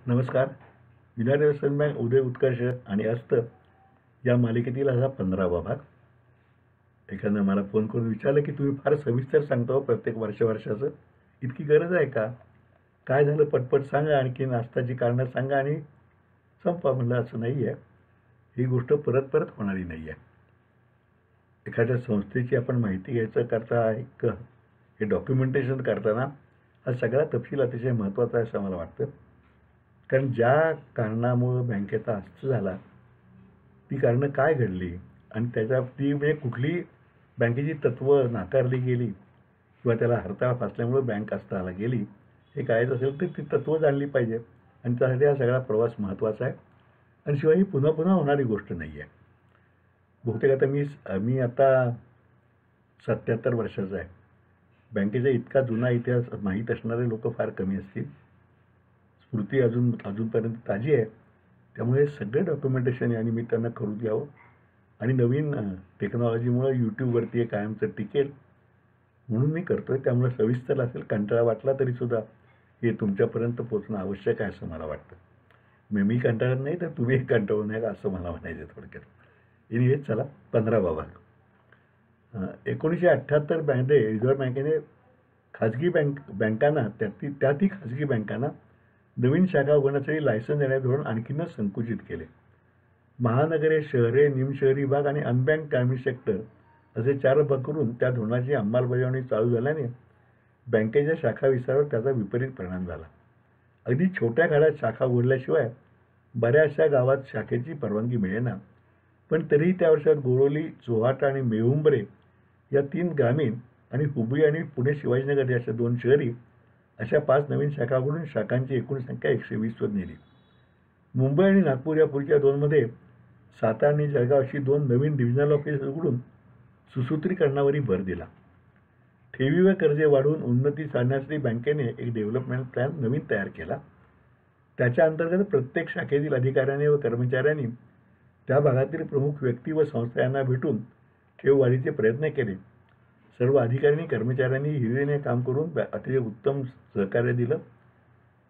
नमस्कार. United western bank उदय उत्कर्ष आणि अस्त या मालिकेतील हा 15वा भाग. एखादं मला फोन करून विचारलं की तुम्ही फार सविस्तर सांगता हो प्रत्येक वर्षाचं. इतकी गरज आहे का? काय झालं पटपट सांगा, आणखीन नाश्ताची कारणं सांगा आणि संपवा. म्हणलं असं नाही आहे. ही गोष्ट परत परत होणारी नाही आहे. एखाद्या संस्थेची आपण माहिती घ्यायचं करता एक हे डॉक्युमेंटेशन करताना हा सगळा तपशील अतिशय महत्त्वाचा आहे असं मला वाटतं. कारण ज्या कारणामुळं बँकेचा अस्त झाला, ती कारणं काय घडली आणि त्याच्या ती म्हणजे कुठली बँकेची तत्त्वं नाकारली गेली किंवा त्याला हरताळ फासल्यामुळं बँक अस्ताला गेली, हे कळायचं असेल तर ती तत्त्वं जाणली पाहिजे. आणि त्यासाठी हा सगळा प्रवास महत्त्वाचा आहे. आणि शिवाय ही पुन्हा पुन्हा होणारी गोष्ट नाही आहे. बहुतेक आता मी आता 77 वर्षाचा आहे. बँकेचा इतका जुना इतिहास माहीत असणारे लोक फार कमी असतील. स्मृती अजूनपर्यंत ताजी आहे. त्यामुळे सगळे डॉक्युमेंटेशन या निमित्तानं करून घ्यावं आणि नवीन टेक्नॉलॉजीमुळे यूट्यूबवरती हे कायमचं टिकेल म्हणून मी करतो आहे. त्यामुळे सविस्तर असेल, कंटाळा वाटला तरीसुद्धा हे तुमच्यापर्यंत पोचणं आवश्यक आहे असं मला वाटतं. मी कंटाळत नाही तर तुम्ही कंटाळू नये असं मला म्हणायचं थोडक्यात. हेच चला 15वा भाग. 1978 मध्ये रिझर्व्ह बँकेने खाजगी बँकांना त्यातही खाजगी बँकांना नवीन शाखा उघडण्यासाठी लायसन्स देण्याचे धोरण आणखीनच संकुचित केले. महानगरे, शहरे, निमशहरी भाग आणि अनबँक ग्रामीण सेक्टर असे 4 भाग करून त्या धोरणाची अंमलबजावणी चालू झाल्याने बँकेच्या शाखा विस्तारावर त्याचा विपरीत परिणाम झाला. अगदी छोट्या गाड्यात शाखा उघडल्याशिवाय बऱ्याचशा गावात शाखेची परवानगी मिळेना. पण तरीही त्या वर्षात गोरोली, चोहाटा आणि मेहुंबरे या 3 ग्रामीण आणि हुबळी आणि पुणे शिवाजीनगर या 2 शहरी अशा 5 नवीन शाखा उघडून शाखांची एकूण संख्या 120 वर नेली. मुंबई आणि नागपूर या पुढच्या 2 मध्ये सातारा आणि जळगाव अशी 2 नवीन डिव्हिजनल ऑफिस उघडून सुसूत्रीकरणावरही भर दिला. ठेवी व कर्जे वाढवून उन्नती साधण्यासाठी बँकेने एक डेव्हलपमेंट प्लॅन नवीन तयार केला. त्याच्या अंतर्गत प्रत्येक शाखेतील अधिकाऱ्यांनी व कर्मचाऱ्यांनी त्या भागातील प्रमुख व्यक्ती व संस्था यांना भेटून ठेव वाढीचे प्रयत्न केले. सर्व अधिकाऱ्यांनी कर्मचाऱ्यांनी हिरिरीने काम करून अतिशय उत्तम सहकार्य दिलं.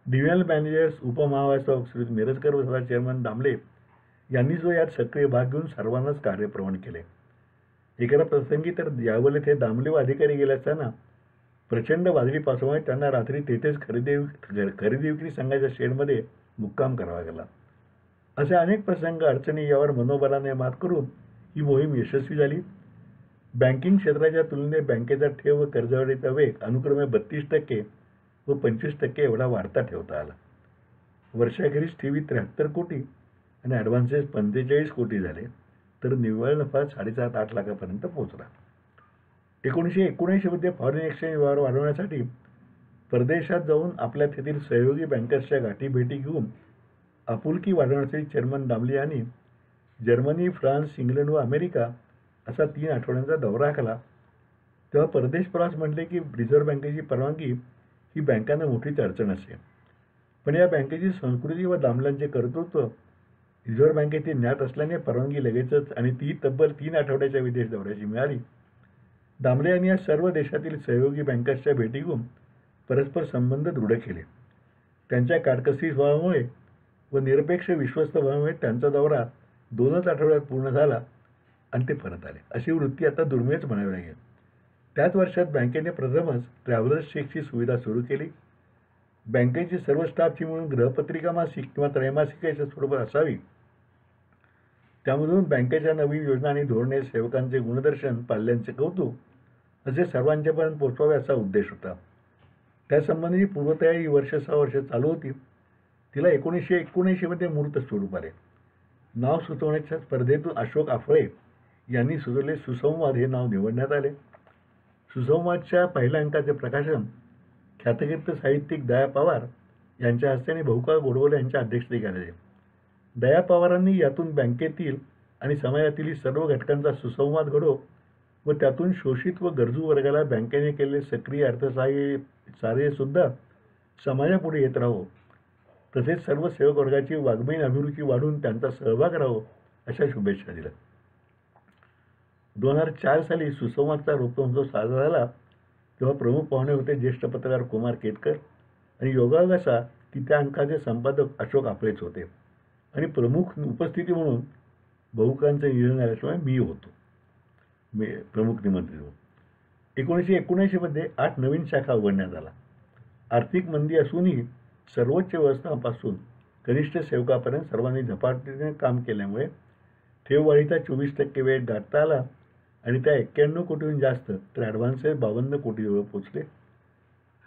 डिव्हिजनल मॅनेजर्स, उपमहाव्यवस्थापक श्री मिरजकर व चेअरमन दामले यांनी जो यात सक्रिय भाग घेऊन सर्वांनाच कार्यप्रवण केले. एखादा प्रसंगी तर यावले ते दामले व अधिकारी गेले असताना प्रचंड वादळी पावसामुळे त्यांना रात्री तेथेच खरेदी विक्री संघाच्या शेडमध्ये मुक्काम करावा लागला. असे अनेक प्रसंग, अडचणी यावर मनोबलाने मात करून ही मोहीम यशस्वी झाली. बँकिंग क्षेत्राच्या तुलनेत बँकेचा ठेव व कर्जवाढीचा वेग अनुक्रमे 32% व 25% एवढा वाढता ठेवता आला. वर्षाखेरीस ठेवी 73 कोटी आणि ॲडव्हान्सेस 45 कोटी झाले, तर निव्वळ नफा 7.5-8 लाखापर्यंत पोहोचला. 1979 मध्ये फॉरेन एक्सचेंज व्यवहार वाढवण्यासाठी परदेशात जाऊन आपल्या तेथील सहयोगी बँकर्सच्या गाठीभेटी घेऊन आपुलकी वाढवण्यासाठी चेअरमन दामले यांनी जर्मनी, फ्रान्स, इंग्लंड व अमेरिका असा 3 आठवड्यांचा दौरा आखला. तेव्हा परदेश प्रवास म्हटले की रिझर्व्ह बँकेची परवानगी ही बँकांना मोठीच अडचण असे. पण या बँकेची संस्कृती व दामल्यांचे कर्तृत्व रिझर्व्ह बँकेची ज्ञात असल्याने परवानगी लगेचच आणि ती तब्बल 3 आठवड्याच्या विदेश दौऱ्याची मिळाली. दामले यांनी या सर्व देशातील सहयोगी बँकर्सच्या भेटी घेऊन परस्पर संबंध दृढ केले. त्यांच्या काटकसरी स्वभावामुळे व निरपेक्ष विश्वस्त स्वभावामुळे त्यांचा दौरा 2च आठवड्यात पूर्ण झाला आणि ते परत आले. अशी वृत्ती आता दुर्मिळच म्हणावी लागेल. त्याच वर्षात बँकेने प्रथमच ट्रॅव्हलर्स चेकची सुविधा सुरू केली. बँकेची सर्व स्टाफची मिळून गृहपत्रिका मासिक किंवा त्रैमासिकाच्या स्वरूपात असावी. त्यामधून बँकेच्या नवीन योजना आणि धोरणे, सेवकांचे गुणदर्शन, पाल्यांचे कौतुक असे सर्वांच्यापर्यंत पोहोचवावे असा उद्देश होता. त्यासंबंधी पूर्वतयारी वर्ष 6 वर्ष चालू होती. तिला 1979 मध्ये मूर्त स्वरूप आले. नाव सुचवण्याच्या स्पर्धेतून अशोक आफळे यांनी सुचवले सुसंवाद हे नाव निवडण्यात आले. सुसंवादच्या पहिल्या अंकाचे प्रकाशन ख्यातकीर्त साहित्यिक दया पवार यांच्या हस्ते आणि बहुकाळ गोडबोले यांच्या अध्यक्षतेखाली झाले. दया पवारांनी यातून बँकेतील आणि समाजातील सर्व घटकांचा सुसंवाद घडो व त्यातून शोषित व गरजू वर्गाला बँकेने केलेले सक्रिय अर्थसहाय्य सुद्धा समाजापुढे येत राहो, तसेच सर्व सेवक वर्गाची वाङ्मयीन अभिरुची वाढून त्यांचा सहभाग राहो अशा शुभेच्छा दिल्या. 2004 साली सुसंवादचा रोपमहोत्सव साजरा झाला. तेव्हा प्रमुख पाहुणे होते ज्येष्ठ पत्रकार कुमार केतकर आणि योगायोग असा की त्या अंकाचे संपादक अशोक आपलेच होते आणि प्रमुख उपस्थिती म्हणून बहुकांचं निधन झाल्याशिवाय मी होतो, मी प्रमुख निमंत्रित होतो. 1979मध्ये 8 नवीन शाखा उघडण्यात आला. आर्थिक मंदी असूनही सर्वोच्च व्यवस्थापनापासून कनिष्ठ सेवकापर्यंत सर्वांनी झपाट्याने काम केल्यामुळे ठेववाढीचा 24% वेग गाठता आला आणि त्या 91 कोटीहून जास्त तर ॲडव्हान्सेस 52 कोटीजवळ पोचले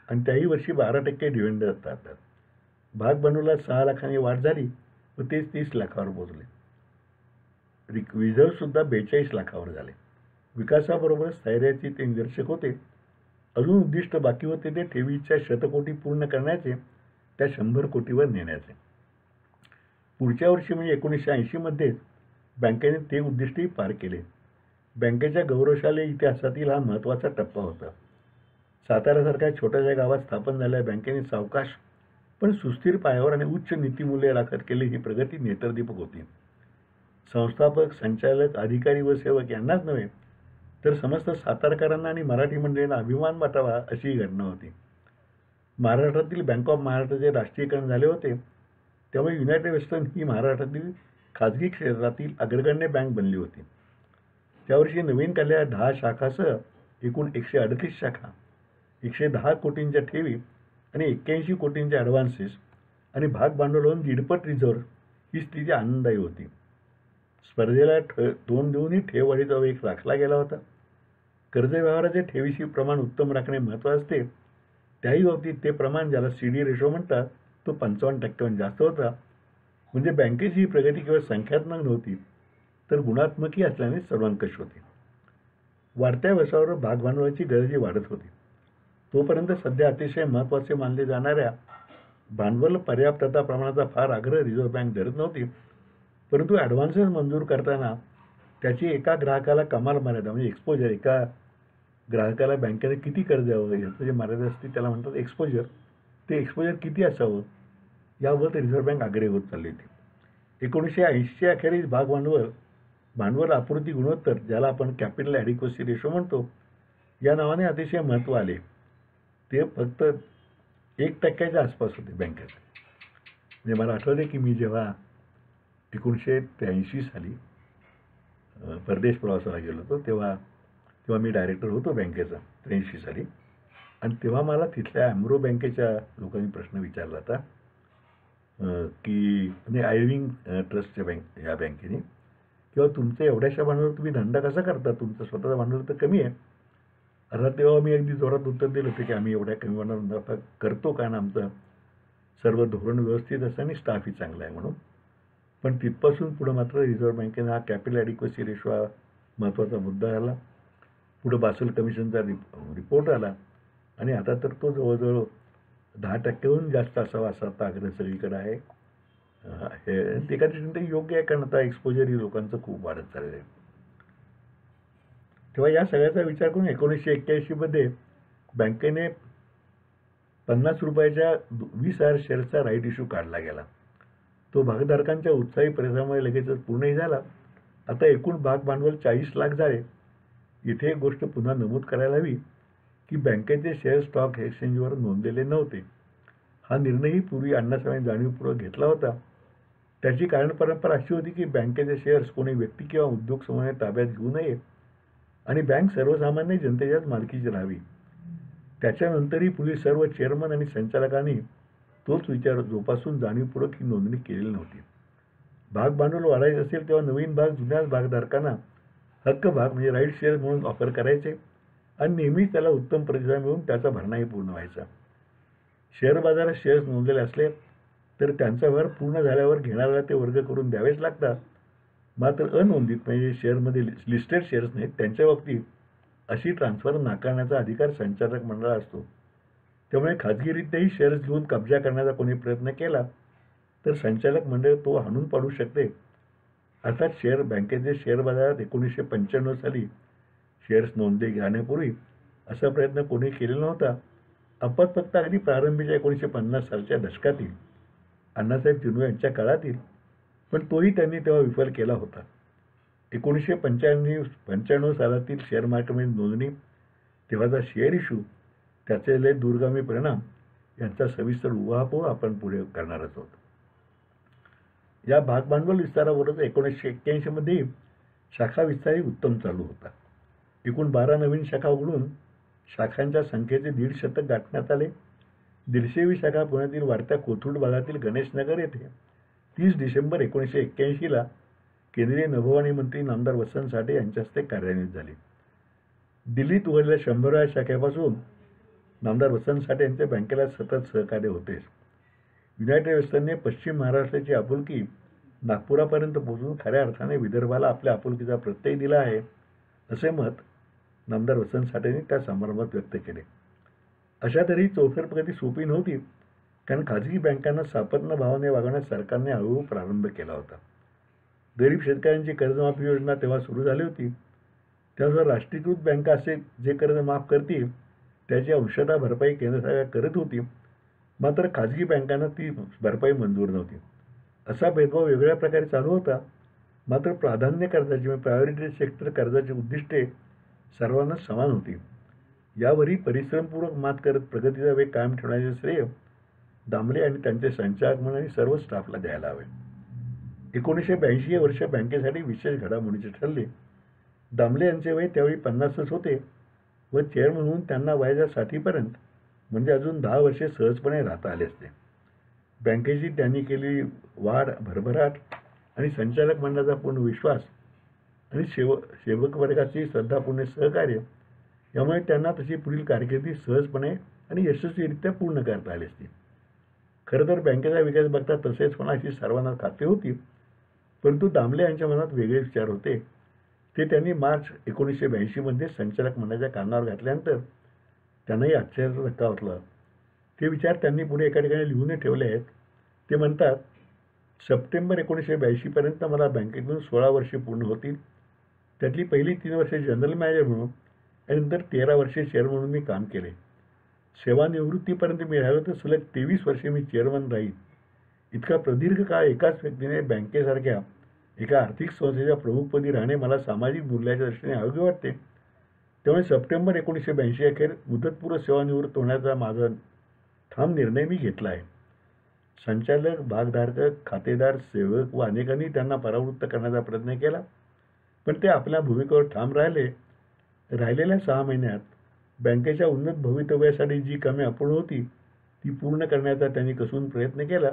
आणि त्याही वर्षी 12% डिव्हिडंड जातात. भाग भांडवलात 6 लाखांनी वाढ झाली व ते 30 लाखावर पोचले. रिझर्व्हसुद्धा 42 लाखावर झाले. विकासाबरोबर स्थैर्याचे ते निदर्शक होते. अजून उद्दिष्ट बाकी होते ते ठेवीच्या 100 कोटी पूर्ण करण्याचे, त्या 100 कोटीवर नेण्याचे. पुढच्या वर्षी म्हणजे 1980मध्येच बँकेने ते उद्दिष्टही पार केले. बँकेच्या गौरवशाली इतिहासातील हा महत्त्वाचा टप्पा होता. साताऱ्यासारख्या छोट्याशा गावात स्थापन झालेल्या बँकेने सावकाश पण सुस्थिर पायावर आणि उच्च नीतिमूल्य राखत केली ही प्रगती नेत्रदीपक होती. संस्थापक, संचालक, अधिकारी व सेवक यांनाच नव्हे तर समस्त सातारकरांना आणि मराठी मंडळींना अभिमान वाटावा अशी ही घटना होती. महाराष्ट्रातील बँक ऑफ महाराष्ट्राचे राष्ट्रीयकरण झाले होते, त्यामुळे युनायटेड वेस्टर्न ही महाराष्ट्रातील खाजगी क्षेत्रातील अग्रगण्य बँक बनली होती. त्यावर्षी नवीन काढलेल्या 10 शाखासह एकूण 138 शाखा, 110 कोटींच्या ठेवी आणि 81 कोटींच्या ॲडव्हान्सेस आणि भाग भांडवलावरून 1.5 रिझर्व्ह ही स्थिती आनंददायी होती. स्पर्धेला तोंड देऊनही ठेववाढीचा वेग राखला गेला होता. कर्ज व्यवहाराचे ठेवीशी प्रमाण उत्तम राखणे महत्त्वाचे असते. त्याही बाबतीत ते प्रमाण, ज्याला CD रेशो म्हणतात, तो 55% जास्त होता. म्हणजे बँकेची ही प्रगती केवळ संख्यात्मक नव्हती तर गुणात्मकही असल्याने सर्वंकष होती. वाढत्या व्यवसायावर भागभांडवलाची गरजही वाढत होती. तोपर्यंत सध्या अतिशय महत्त्वाचे मानले जाणाऱ्या भांडवल पर्याप्तता प्रमाणाचा फार आग्रह रिझर्व्ह बँक धरत नव्हती. परंतु ॲडव्हान्सेस मंजूर करताना त्याची एका ग्राहकाला कमाल मर्यादा म्हणजे एक्सपोजर, एका ग्राहकाला बँकेने किती कर्ज द्यावं याचं जे मर्यादा असते त्याला म्हणतात एक्सपोजर. ते एक्सपोजर किती असावं यावर रिझर्व्ह बँक आग्रही होत चालली होती. 1980च्या अखेरीस भांडवल आपूर्ती गुणोत्तर, ज्याला आपण कॅपिटल ॲडिक्वसी रेशो म्हणतो, या नावाने अतिशय महत्त्व आले. ते फक्त 1% आसपास होते बँकेत. म्हणजे मला आठवते की मी जेव्हा 1983 साली परदेश प्रवासाला गेलो होतो तेव्हा मी डायरेक्टर होतो बँकेचा 83 साली. आणि तेव्हा मला तिथल्या ॲम्रो बँकेच्या लोकांनी प्रश्न विचारला होता की म्हणजे आयर्विंग ट्रस्टच्या ह्या बँकेने, किंवा तुमचं एवढ्याशा भांडवल तुम्ही धंदा कसा करता, तुमचं स्वतःचं भांडवल तर कमी आहे. अर्थात तेव्हा मी अगदी जोरात उत्तर दिलं होतं की आम्ही एवढ्या कमी भांडवल करतो कारण आमचं सर्व धोरण व्यवस्थित असतं आणि स्टाफही चांगला आहे म्हणून. पण तिथपासून पुढं मात्र रिझर्व्ह बँकेनं हा कॅपिटल ॲडिक्वसी रेशो हा महत्त्वाचा मुद्दा आला. पुढं बासल कमिशनचा रिपोर्ट आला आणि आता तर तो जवळजवळ 10%हून जास्त असावा असा आता आग्रह सगळीकडे आहे. हे एका दृष्टीने ते योग्य आहे कारण आता एक्सपोजर ही लोकांचं खूप वाढत चाललं आहे. तेव्हा या सगळ्याचा विचार करून 1981मध्ये बँकेने 50 रुपयाच्या 20,000 शेअर्सचा राईट इश्यू काढला गेला. तो भागधारकांच्या उत्साही प्रयत्नामुळे लगेचच पूर्णही झाला. आता एकूण भाग भांडवल 40 लाख झाले. इथे एक गोष्ट पुन्हा नमूद करायला हवी की बँकेचे शेअर स्टॉक एक्सचेंजवर नोंदलेले नव्हते. हा निर्णयही पूर्वी अण्णासाहेबांनी जाणीवपूर्वक घेतला होता. त्याची कारण परंपरा अशी होती की बँकेचे शेअर्स कोणी व्यक्ती किंवा उद्योग समूहाने ताब्यात घेऊ नये आणि बँक सर्वसामान्य जनतेच्याच मालकीची राहावी. त्याच्यानंतरही पूर्वी सर्व चेअरमन आणि संचालकांनी तोच विचार जोपासून जाणीवपूर्वक ही नोंदणी केलेली नव्हती. भाग भांडवल वाढायचे असेल तेव्हा नवीन भाग जुन्याच भागधारकांना हक्क भाग म्हणजे राईट शेअर म्हणून ऑफर करायचे आणि नेहमीच त्याला उत्तम प्रतिसाद मिळून त्याचा भरणाही पूर्ण व्हायचा. शेअर बाजारात शेअर्स नोंदलेले असले तर त्यांचा व्यवहार पूर्ण झाल्यावर घेणाऱ्याला ते वर्ग करून द्यावेच लागतात. मात्र अनोंदित म्हणजे शेअरमध्ये लिस्टेड शेअर्स नाहीत त्यांच्या बाबतीत अशी ट्रान्सफर नाकारण्याचा अधिकार संचालक मंडळाला असतो. त्यामुळे खाजगीरित्याही शेअर्स घेऊन कब्जा करण्याचा कोणी प्रयत्न केला तर संचालक मंडळ तो हाणून पाडू शकते. अर्थात बँकेचे शेअर बाजारात 1995 साली शेअर्स नोंदले जाण्यापूर्वी असा प्रयत्न कोणी केलेला नव्हता. आपण फक्त अगदी प्रारंभीच्या 1950 सालच्या दशकातील अण्णासाहेब चिनू यांच्या काळातील, पण तोही त्यांनी तेव्हा विफल केला होता. 1995 सालातील शेअर मार्केटमध्ये नोंदणी, तेव्हाचा शेअर इश्यू, त्याचे लय दूरगामी परिणाम यांचा सविस्तर उहापोह आपण पुढे करणारच आहोत. या भागभांडवल विस्तारावरच 1981 मध्ये शाखा विस्तारही उत्तम चालू होता. एकूण 12 नवीन शाखा उघडून शाखांच्या संख्येचे 150 गाठण्यात आले. 150वी शाखा पुण्यातील वाढत्या कोथरूड भागातील गणेशनगर येथे 30 डिसेंबर 1981 केंद्रीय नभोवाणी मंत्री नामदार वसंत साठे यांच्या हस्ते कार्यान्वित झाली. दिल्लीत उघडलेल्या 100व्या शाखेपासून नामदार वसंत साठे यांच्या बँकेला सतत सहकार्य होतेच. युनायटेड वेस्टर्नने पश्चिम महाराष्ट्राची आपुलकी नागपुरापर्यंत पोहोचून खऱ्या अर्थाने विदर्भाला आपल्या आपुलकीचा प्रत्यय दिला आहे, असे मत नामदार वसंत साठेंनी त्या समारंभात व्यक्त केले. अशा तरी चौफेर प्रगती सोपी नव्हती, कारण खाजगी बँकांना सापत्न भावाने वागवण्यास सरकारने हळूहळू प्रारंभ केला होता. गरीब शेतकऱ्यांची कर्जमाफी योजना तेव्हा सुरू झाली होती. त्यानुसार राष्ट्रीयकृत बँका असे जे कर्ज माफ करतील त्याची अंशतः भरपाई केंद्र सरकार करत होती, मात्र खाजगी बँकांना ती भरपाई मंजूर नव्हती. असा भेदभाव वेगळ्या प्रकारे चालू होता. मात्र प्राधान्य कर्जाची म्हणजे प्रायोरिटी सेक्टर कर्जाची उद्दिष्टे सर्वांना समान होती. यावरही परिश्रमपूर्वक मात करत प्रगतीचा वेग कायम ठेवण्याचे श्रेय दामले आणि त्यांचे संचालक मंडळ आणि सर्व स्टाफला द्यायला हवे. 1982 हे वर्ष बँकेसाठी विशेष घडामोडीचे ठरले. दामले यांचे वय त्यावेळी 50च होते व चेअरमन म्हणून त्यांना वयाच्या 60पर्यंत म्हणजे अजून 10 वर्षे सहजपणे राहता आले असते. बँकेची त्यांनी केलेली वाढ, भरभराट आणि संचालक मंडळाचा पूर्ण विश्वास आणि सेवक वर्गाची श्रद्धापूर्ण सहकार्य यामुळे त्यांना तशी पुढील कारकिर्दी सहजपणे आणि यशस्वीरित्या पूर्ण करता आली असती. खरं तर बँकेचा विकास बघता तसेच होणार अशी सर्वांना खात्री होती, परंतु दामले यांच्या मनात वेगळे विचार होते. ते त्यांनी मार्च 1982 मध्ये संचालक मंडळाच्या कानावर घातल्यानंतर त्यांनाही आश्चर्याचा धक्का बसला. ते विचार त्यांनी पुढे एका ठिकाणी लिहून ठेवले आहेत. ते म्हणतात, सप्टेंबर 1982 पर्यंत मला बँकेतून 16 वर्षे पूर्ण होतील. त्यातली पहिली 3 वर्षे जनरल मॅनेजर म्हणून आणि नंतर 13 वर्षे चेअरमन म्हणून मी काम केले. सेवानिवृत्तीपर्यंत मी राहिलो तर सलग 23 वर्षे मी चेअरमन राहील. इतका प्रदीर्घ काळ एकाच व्यक्तीने बँकेसारख्या एका आर्थिक संस्थेच्या प्रमुखपदी राहणे मला सामाजिक मूल्याच्या दृष्टीने अयोग्य वाटते. त्यामुळे सप्टेंबर 1982 अखेर मुदतपूर्व सेवानिवृत्त होण्याचा माझा ठाम निर्णय मी घेतला आहे. संचालक, भागधारक, खातेदार, सेवक व अनेकांनी त्यांना परावृत्त करण्याचा प्रयत्न केला, पण ते आपल्या भूमिकेवर ठाम राहिले. राहिलेल्या 6 महिन्यात बँकेच्या उन्नत भवितव्यासाठी जी कामे अपूर्ण होती ती पूर्ण करण्याचा त्यांनी कसून प्रयत्न केला.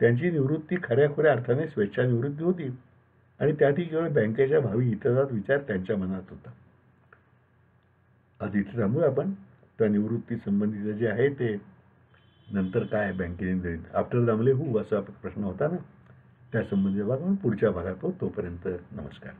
त्यांची निवृत्ती खऱ्याखुऱ्या अर्थाने स्वेच्छानिवृत्ती होती आणि त्यातही केवळ बँकेच्या भावी हिताचाच विचार त्यांच्या मनात होता. आज इथे थांबूया आपण. त्या निवृत्ती संबंधीचं जे आहे ते नंतर काय बँकेने आफ्टर दामले हू असा प्रश्न होता ना, त्या संबंधी भाग आपण पुढच्या भागात होतो. तोपर्यंत नमस्कार.